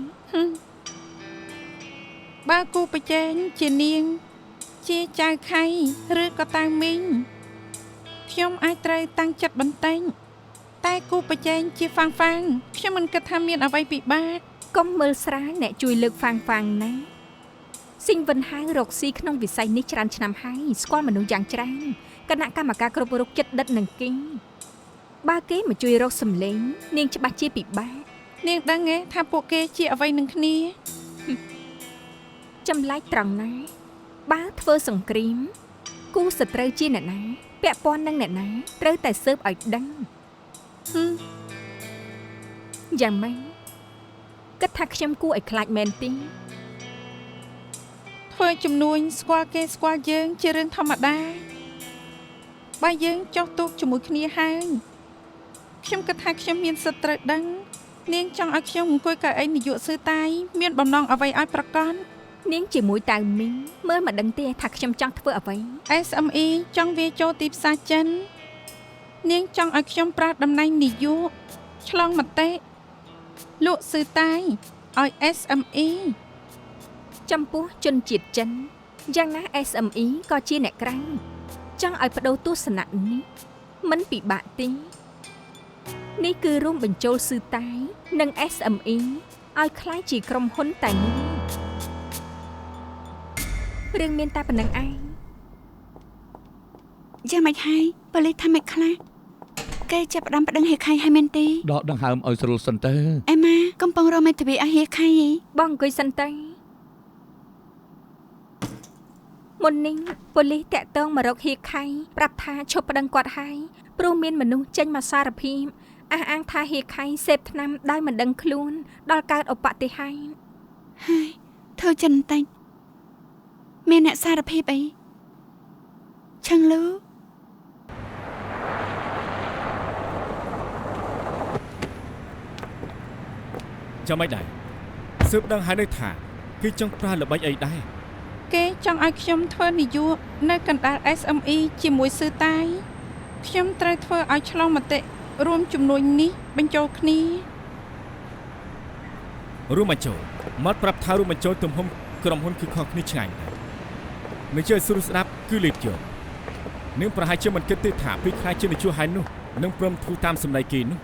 បើគូប្រជែងជានាងជាចៅខៃឬក៏តៅមីងខ្ញុំអាចត្រូវតាំងចិត្តបន្តិចតែគូប្រជែងជាហ្វាងខ្ញុំមិនគិតថាមានអ្វីពិបាកកុំមើលស្រាលអ្នកជួយលើកហ្វាងណាស៊ីងវិនហាងរកស៊ីក្នុងវិស័យនេះច្រើនឆ្នាំហើយស្គាល់មនុស្សយ៉ាងច្រើនគណៈកម្មការគ្រប់រូបចិត្តដិតនឹងគេបើគេមកជួយរកសម្លេងនាងច្បាស់ជាពិបាកនាងដឹងទេថាពួកគេជាអ្វីនឹងគ្នាចម្លែកត្រង់ណាបើធ្វើសង្គ្រាមគូសត្រូវជាអ្នកណាពាក់ព័ន្ធនឹងអ្នកណាត្រូវតែស៊ើបឲ្យដឹងយ៉ាងម៉េចគិតថាខ្ញុំគួរឲ្យខ្លាចមែនទេធ្វើជំនួញស្គាល់គេស្គាល់យើងជារឿងធម្មតា បើយើងចុះទូកជាមួយគ្នាហើយខ្ញុំគិតថាខ្ញុំមានសិទ្ធិត្រូវដឹងនាងចង់ឲ្យខ្ញុំអង្គុយកៅអីនាយកសឺតាយមានបំណងអ្វីឲ្យប្រកាន់ នាងជាមួយតៅមីងមើលមិនដឹងទេថាខ្ញុំចង់ធ្វើអ្វី SME ចង់វាចូលទីផ្សារចិននាងចង់ឲ្យខ្ញុំប្រើតំណែងនាយកឆ្លងមតិលក់សឺតាយឲ្យ SME ចំពោះជនជាតិចិនយ៉ាងណា SME ក៏ជាអ្នកក្រៅចង់ឲ្យបដូរទស្សនៈនេះមិនពិបាកទេនេះគឺរួមបញ្ចូលសឺតាយនិង SME ឲ្យคล้ายជាក្រុមហ៊ុនតែមួយរឿងមានតែប៉ុណ្្នឹងឯង យ៉ាងម៉េចហើយប៉ូលីសថាម៉េចខ្លះគេចាប់ផ្ដើមប្តឹងហេខៃហើយមែនទេ ដកដង្ហើមឲ្យស្រួលសិនទៅ អេម៉ាកំពុងរកមេធាវីឲ្យហេខៃហី បងអង្គុយសិនទៅមុននេះប៉ូលីសតាក់ទងមករកហៀខៃប្រាប់ថាឈប់ប្តឹងគាត់ហើយព្រោះមានមនុស្សចេញមកសារភាពអះអាងថាហៀខៃសេពថ្នាំដោយមិនដឹងខ្លួនដល់កើតឧបទ្ទិហេតុ ហើយធ្វើចិនបន្តិចមានអ្នកសារភាពអីឆឹងលូ ចាំមិនដែរស៊ើបដឹងហើយនៅថាគេចង់ប្រើល្បិចអីដែរ គេចង់ឲ្យខ្ញុំធ្វើនាយកនៅកណ្ដាល SME ជាមួយសឺតាយខ្ញុំត្រូវធ្វើឲ្យឆ្លងមតិរួមជំនួយនេះបញ្ចូលគ្នា រួមបញ្ចូលមកប្រាប់ថារួមបញ្ចូលទំហំក្រុមហ៊ុនគឺខុសគ្នាឆ្ងាយណាស់មិនជឿស្រួលស្ដាប់គឺលេបយកនាងប្រហែលជាមិនគិតទេថាពីខ្លាចជានាយកហើយនោះនឹងព្រមធ្វើតាមសម្ដីគេនោះ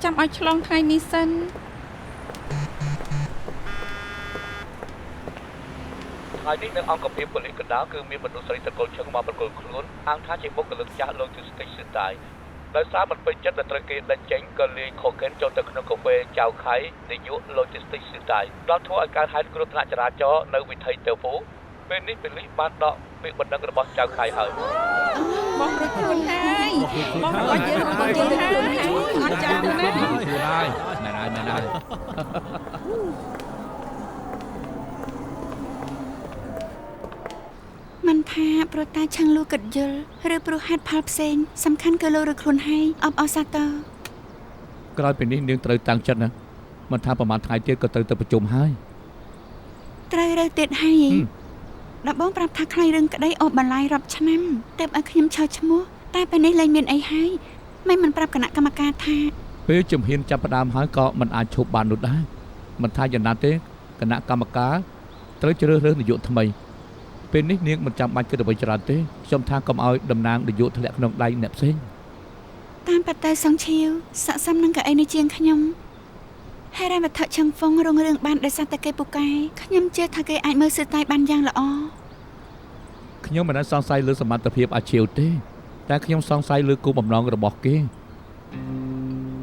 ចាំឲ្យឆ្លងថ្ងៃនេះសិន ថ្ងៃនេះនៅអង្គភាពប៉ូលីសកណ្ដាលគឺមានមនុស្សស្រីតកូលឈឹងមកប្រកល់ខ្លួនអាងថាជាបុគ្គលិកចាស់លោកទិស្តិចសឺតាយដោយសារមិនពេញចិត្តដែលត្រូវគេដេញចេញក៏លាយខូកេនចូលទៅក្នុងកាហ្វេចៅខៃនាយកលោកទិស្តិចសឺតាយដល់ធ្វើឲ្យកើតហេតុគ្រោះថ្នាក់ចរាចរណ៍នៅវិថីតេវូពេលនេះប៉ូលីសបានដកពាក្យបណ្ដឹងរបស់ចៅខៃហើយ បងរួចខ្លួនហើយបងរបស់យើងរបស់យើងខ្លួនហើយអត់ចាំណា ខ្លួនហើយមែនហើយ មិនថាព្រោះតែឆឹងលូគិតយល់ឬព្រោះហេតុផលផ្សេងសំខាន់គឺលោឬខ្លួនហើយអបអសាទរ ក្រោយពីនេះនាងត្រូវតាំងចិត្តណាមិនថាប្រហែលថ្ងៃទៀតក៏ត្រូវទៅប្រជុំហើយ ត្រូវរើទៀតហើយដល់បងប្រាប់ថាខ្លាយរឿងក្តីអូបបន្លាយរាប់ឆ្នាំទើបឲ្យខ្ញុំឆោឈ្មោះតែពេលនេះលែងមានអីហើយមិនប្រាប់គណៈកម្មការថា ពេលជំហានចាប់ផ្ដើមហើយក៏មិនអាចឈប់បាននោះដែរមិនថាយ៉ាងណាទេគណៈកម្មការត្រូវជ្រើសរើសនាយកថ្មីពេលនេះនាងមិនចាំបាច់គិតអ្វីច្រើនទេខ្ញុំថាកុំឲ្យតំណាងនាយកធ្លាក់ក្នុងដៃអ្នកផ្សេង តាមប៉ាតើសងឈៀវស័ក្តិសមនឹងកៅអីនេះជាងខ្ញុំហើយរ៉ែវត្ថុឆឹងហ្វុងរងរឿងបានដោយសារតែគេពូកែខ្ញុំជឿថាគេអាចមើលសឺតាយបានយ៉ាងល្អ ខ្ញុំមិនដែលសង្ស័យលើសមត្ថភាពអាជីវទេតែខ្ញុំសង្ស័យលើគោលបំណងរបស់គេ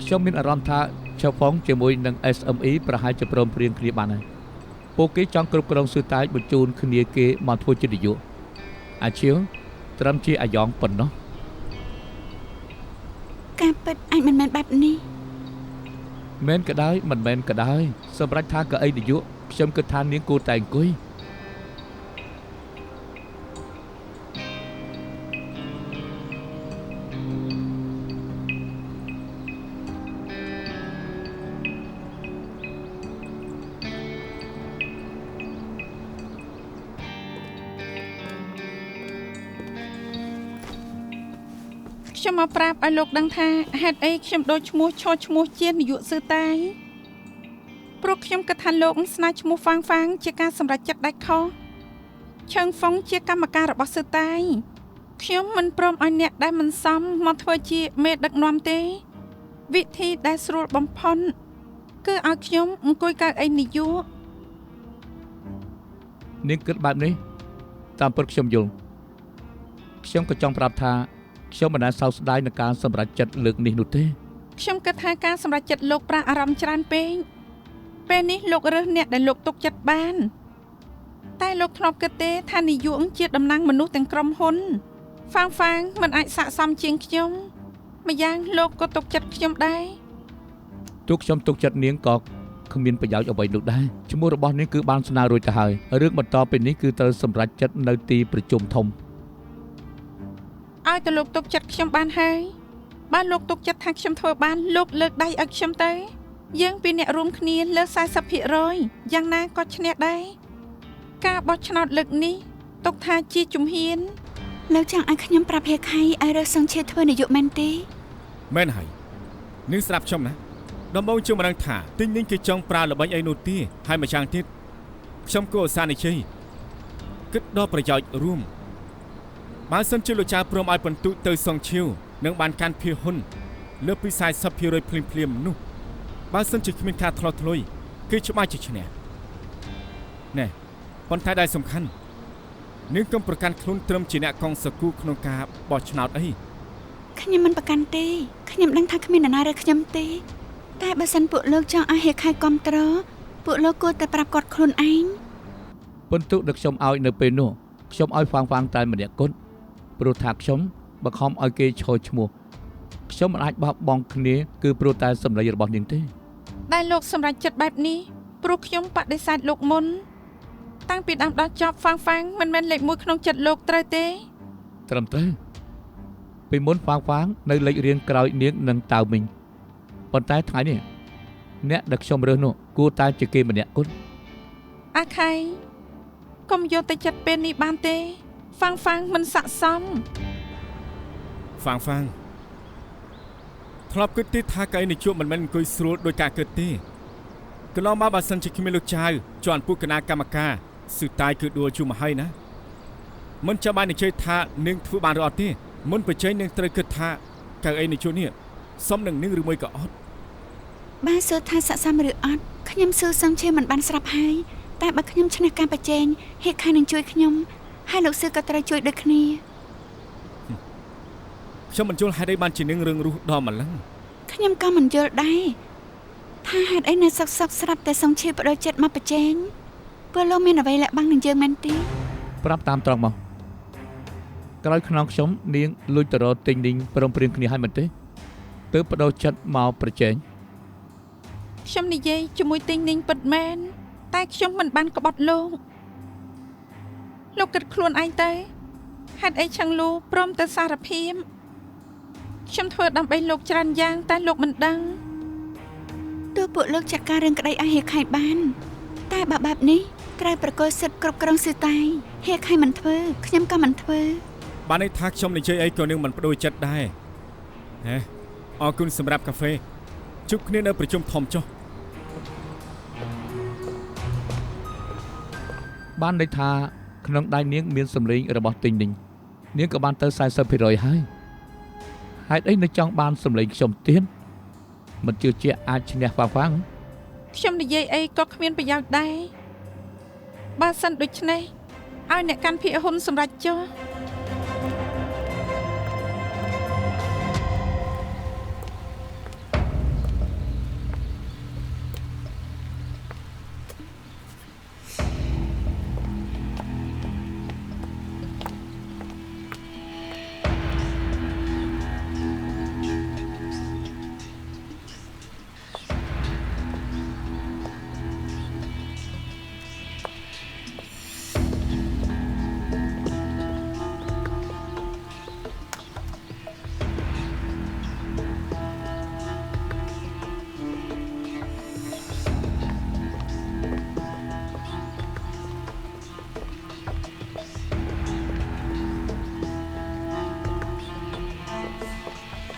ខ្ញុំមានអារម្មណ៍ថាឆៅហ្វុងជាមួយនឹង SME ប្រហែលជាព្រមព្រៀងគ្នាបានហើយពួកគេចង់គ្រប់គ្រងសឺតាយបញ្ជូនគ្នាគេមកធ្វើជានាយកអាជីវត្រឹមជាអាយ៉ងប៉ុណ្ណោះ ការពិតអាចមិនមែនបែបនេះ មែនក៏ដោយមិនមែនក៏ដោយសម្រាប់ថាកៅអីនាយកខ្ញុំគិតថានាងគួរតែអង្គុយ ខ្ញុំមកប្រាប់ឲ្យលោកដឹងថាហេតុអីខ្ញុំដូរឈ្មោះឈរឈ្មោះជានាយកសឺតាយព្រោះខ្ញុំគិតថាលោកស្នើឈ្មោះហ្វាងជាការសម្រេចចិត្តដាច់ខុសឆឹងហ្វុងជាកម្មការរបស់សឺតាយខ្ញុំមិនព្រមឲ្យអ្នកដែលមិនសមមកធ្វើជាមេដឹកនាំទេវិធីដែលស្រួលបំផុតគឺឲ្យខ្ញុំអង្គុយកៅអីនាយក នាងគិតបែបនេះតាមពិតខ្ញុំយល់ខ្ញុំក៏ចង់ប្រាប់ថាខ្ញុំមិនដែលសោកស្ដាយនឹងការសម្រេចចិត្តលើកនេះនោះទេ ខ្ញុំគិតថាការសម្រេចចិត្តលោកប្រាស់អារម្មណ៍ច្រើនពេកពេលនេះលោករើសអ្នកដែលលោកទុកចិត្តបានតែលោកធ្លាប់គិតទេថានាយកជាតំណាងមនុស្សទាំងក្រុមហ៊ុនហ្វាងមិនអាចស័ក្តិសមជាងខ្ញុំម្យ៉ាងលោកក៏ទុកចិត្តខ្ញុំដែរ ទោះខ្ញុំទុកចិត្តនាងក៏គ្មានប្រយោជន៍អ្វីនោះដែរឈ្មោះរបស់នាងគឺបានស្នើរួចទៅហើយរឿងបន្តពីនេះគឺត្រូវសម្រេចចិត្តនៅទីប្រជុំធំ អ ឲ្យទៅលោកទុកចិត្តខ្ញុំបានហើយបើលោកទុកចិត្តថាខ្ញុំធ្វើបានលោកលើកដៃឲ្យខ្ញុំទៅយើងពីរអ្នករួមគ្នាលើ 40% យ៉ាងណាក៏ឈ្នះដែរការបោះឆ្នោតលើកនេះទុកថាជាជំហាន លោកចង់ឲ្យខ្ញុំប្រាប់ហេខៃឲ្យរើសសង្ឈាធ្វើនាយកមែនទេ មែនហើយនឹងស្ដាប់ខ្ញុំណាដំបូងខ្ញុំមិនដឹងថាទិញនេះគេចង់ប្រើល្បិចអីនោះទេហើយម្យ៉ាងទៀតខ្ញុំគួរឧស្សាហ៍និយាយគិតដល់ប្រយោជន៍រួមបើសិនជាលោកចៅព្រមឲ្យបន្ទុកទៅសងឈៀវនឹងបានកាន់ភាគហ៊ុនលើពី 40% ភ្លាមនោះបើសិនជាគ្មានការថ្លោះថ្លុយគឺច្បាស់ជាឈ្នះណែប៉ុន្តែដែលសំខាន់នឹងកុំប្រកាន់ខ្លួនត្រឹមជាអ្នកកងសកូក្នុងការបោះឆ្នោតអី ខ្ញុំមិនប្រកាន់ទេខ្ញុំដឹងថាគ្មាននរណារើខ្ញុំទេតែបើសិនពួកលោកចង់ឲ្យហេខៃគ្រប់គ្រងពួកលោកគួរតែប្រាប់គាត់ខ្លួនឯង បន្ទុកដែលខ្ញុំឲ្យនៅពេលនោះខ្ញុំឲ្យហ្វាងតែម្នាក់គត់ព្រោះថាខ្ញុំបខំឲ្យគេឈរឈ្មោះខ្ញុំមិនអាចបោះបង់គ្នាគឺព្រោះតែសម្លេងរបស់នាងទេ ដែលលោកសម្រេចចិត្តបែបនេះព្រោះខ្ញុំបដិសេធលោកមុនតាំងពីដើមដល់ចប់ហ្វាងមិនមែនលេខ1ក្នុងចិត្តលោកត្រូវទេ ត្រឹមត្រូវពីមុនហ្វាងនៅលេខរៀងក្រោយនាងនិងតៅមីងប៉ុន្តែថ្ងៃនេះអ្នកដែលខ្ញុំរើសនោះគួរតែជាគេម្នាក់គត់ អាខៃកុំយកទៅចិត្តពេលនេះបានទេហ្វាងមិនស័ក្តិសម ហ្វាងធ្លាប់គិតទេថាកៅនេះជួបមិនមែនអង្គុយស្រួលដោយការគិតទេកន្លងមកបើសិនជាគ្មានលោកចៅជាន់ពុកគណៈកម្មការស៊ឺតាយគឺដួលជួមកហើយណាមិនចាំបាននិយាយថានឹងធ្វើបានឬអត់ទេមុនបញ្ចេញនឹងត្រូវគិតថាកៅអីនេះជួបនេះសមនឹងនឹងឬមួយក៏អត់ បើសួរថាស័ក្តិសមឬអត់ខ្ញុំសួរសង្ឈាមិនបានស្រាប់ហើយតែបើខ្ញុំឈ្នះការប្រជែងហេខៃនឹងជួយខ្ញុំហើយលោកសឺក៏ត្រូវជួយដូចគ្នា ខ្ញុំមិនយល់ហេតុអីបានជានឹងរឿងរស់ដល់ម្លឹង ខ្ញុំក៏មិនយល់ដែរថាហេតុអីនៅសុកស្រាប់តែសង្ឈាបដូរចិត្តមកប្រជែងព្រោះលោកមានអ្វីលាក់បាំងនឹងយើងមែនទេ ប្រាប់តាមត្រង់មកក្រោយខ្នងខ្ញុំនាងលួចទៅរកទិញឌីងព្រមព្រៀងគ្នាឲ្យមិនទេទើបបដូរចិត្តមកប្រជែង ខ្ញុំនិយាយជាមួយទិញនីងពិតមែនតែខ្ញុំមិនបានក្បត់លោកគិតខ្លួនឯងទៅហេតុអីឆឹងលូព្រមទៅសារភាពខ្ញុំធ្វើដើម្បីលោកច្រើនយ៉ាងតែលោកមិនដឹង ទោះពួកលោកចាត់ការរឿងក្តីឲ្យហេខៃបានតែបើបែបនេះត្រូវប្រកល់សិទ្ធិគ្រប់គ្រងស៊ឺតាយហេខៃមិនធ្វើខ្ញុំក៏មិនធ្វើ បានន័យថាខ្ញុំនិយាយអីក៏នឹងមិនបដូរចិត្តដែរហេអរគុណសម្រាប់កាហ្វេជួបគ្នានៅប្រជុំធំចុះ បានន័យថាក្នុងដៃនាងមានសម្លេងរបស់ទិញឌីងនាងក៏បានទៅ 40% ហើយហេតុអីនៅចង់បានសម្លេងខ្ញុំទៀតមិនជឿជាក់អាចឈ្នះហ្វាង ខ្ញុំនិយាយអីក៏គ្មានប្រយោជន៍ដែរបើសិនដូច្នេះឲ្យអ្នកកាន់ភាគហ៊ុនសម្រេចចុះ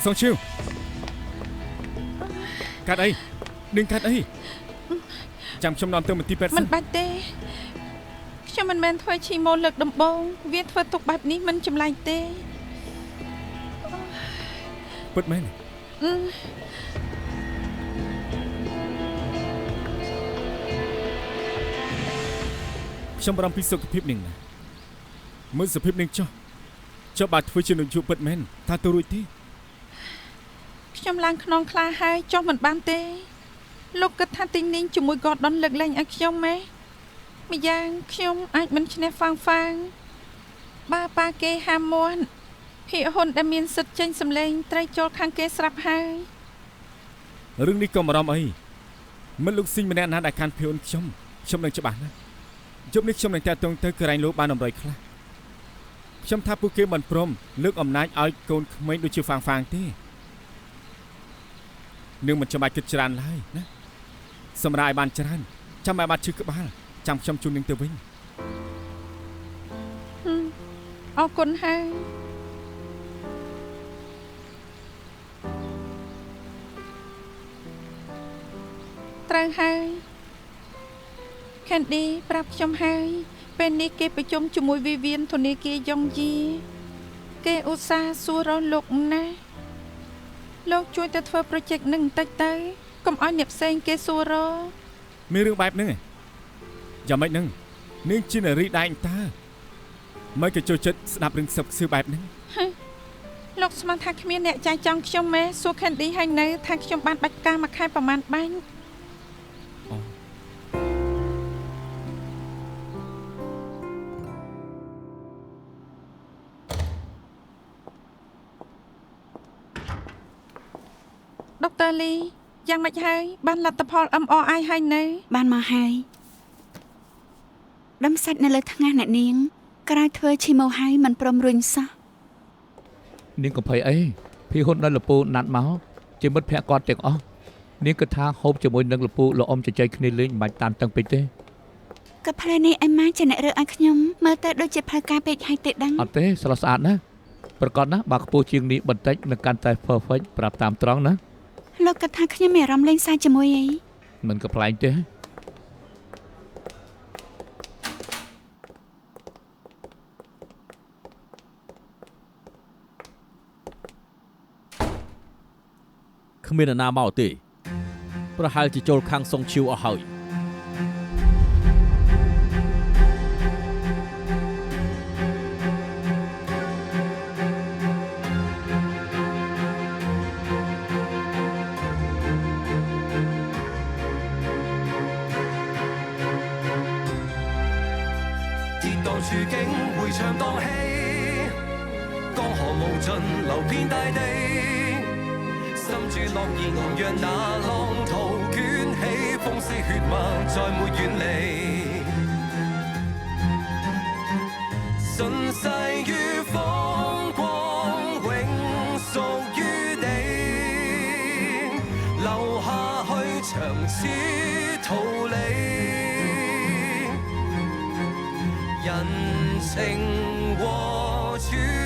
សងឈៀវកាត់អីនឹងកាត់អីចាំខ្ញុំនាំទៅមន្ទីរពេទ្យ មិនបាច់ទេខ្ញុំមិនមែនធ្វើឈីម៉ូលើកដំបូងវាធ្វើទុកបែបនេះមិនចម្លែកទេ ពិតមែន ខ្ញុំបារម្ភពីសុខភាពនាងណាមើលសុខភាពនាងចុះបើធ្វើជានឹងជួបពិតមែនថាទៅរួចទេ ខ្ញុំឡើងខ្នងខ្លាហើយចុះមិនបានទេលោកគិតថាទិញនីងជាមួយកដុនលើកលែងឲ្យខ្ញុំម៉េម្យ៉ាងខ្ញុំអាចមិនឈ្នះហ្វាងបើប៉ាគេហាមមាន់ភាគហ៊ុនដែលមានសិទ្ធិចេញសម្លេងត្រូវចូលខាងគេស្រាប់ហើយ រឿងនេះក៏បារម្ភអីមិនលោកស៊ីងម្នាក់ណាដែលកាន់ភាគហ៊ុនខ្ញុំនឹងច្បាស់ណាយប់នេះខ្ញុំនឹងតាក់ទងទៅក្រែងលោកបានតម្រុយខ្លះ ខ្ញុំថាពួកគេមិនព្រមលើកអំណាចឲ្យកូនក្មេងដូចជាហ្វាងទេនឹងមិនចាំបាច់គិតច្រើនឡើយណាសម្រាប់ឲ្យបានច្រើនចាំឲ្យបានឈឺក្បាលចាំខ្ញុំជូននឹងទៅវិញ អរគុណហើយត្រូវហើយ Candy ប្រាប់ខ្ញុំហើយពេលនេះគេប្រជុំជាមួយវិវិនធនាគារយ៉ុងជីគេឧស្សាហ៍សួររកលោកណាលោកជួយទៅធ្វើ project នឹងបន្តិចទៅកុំឲ្យអ្នកផ្សេងគេសួររក មានរឿងបែបហ្នឹងយ៉ាងម៉េចហ្នឹងនាងជានារីដែងតើមិនក៏ចូលចិត្តស្ដាប់រឿងសឹកសឿបែបហ្នឹង លោកស្មានថាគ្មានអ្នកចាយចង់ខ្ញុំទេសួរ Candy ហើយនៅថាខ្ញុំបានបាច់ការមួយខែប្រហែលបាញ់ ដុកទ័រលីយ៉ាងម៉េចហើយបានលទ្ធផល MRI ហើយនៅ បានមកហើយដុំសាច់នៅលើថ្ងាសអ្នកនាងក្រោយធ្វើឈីម៉ូហើយមិនព្រមរុញសោះ នាងកំភៃអីភីហ៊ុនដល់លពូណាត់មកជាមិត្តភក្តិគាត់ទាំងអស់នាងគិតថាហូបជាមួយនឹងលពូលោកអ៊ំជជែកគ្នាលេងមិនបាច់តានតឹងពេកទេ ក៏ផ្លែនេះអេម៉ាជាអ្នករើសឲ្យខ្ញុំមើលទៅដូចជាផ្លូវការពេកហើយទេដឹង អត់ទេស្រស់ស្អាតណាស់ប្រកបណាស់បើខ្ពស់ជាងនេះបន្តិចនឹងកាន់តែ perfect ប្រាប់តាមត្រង់ណា លោកគាត់ថាខ្ញុំមានអារម្មណ៍លេងសើចជាមួយអី មិនក៏ប្លែកទេ គ្មាននរណាមកទេប្រហែលជាចូលខាងសុងឈីវអស់ហើយ 跌宕處境迴腸蕩氣，江河無盡流遍大地，心住樂意昂揚那浪濤捲起，風絲血脈再沒遠離，順勢於風光永屬於你，留下去長此逃離。人情和處。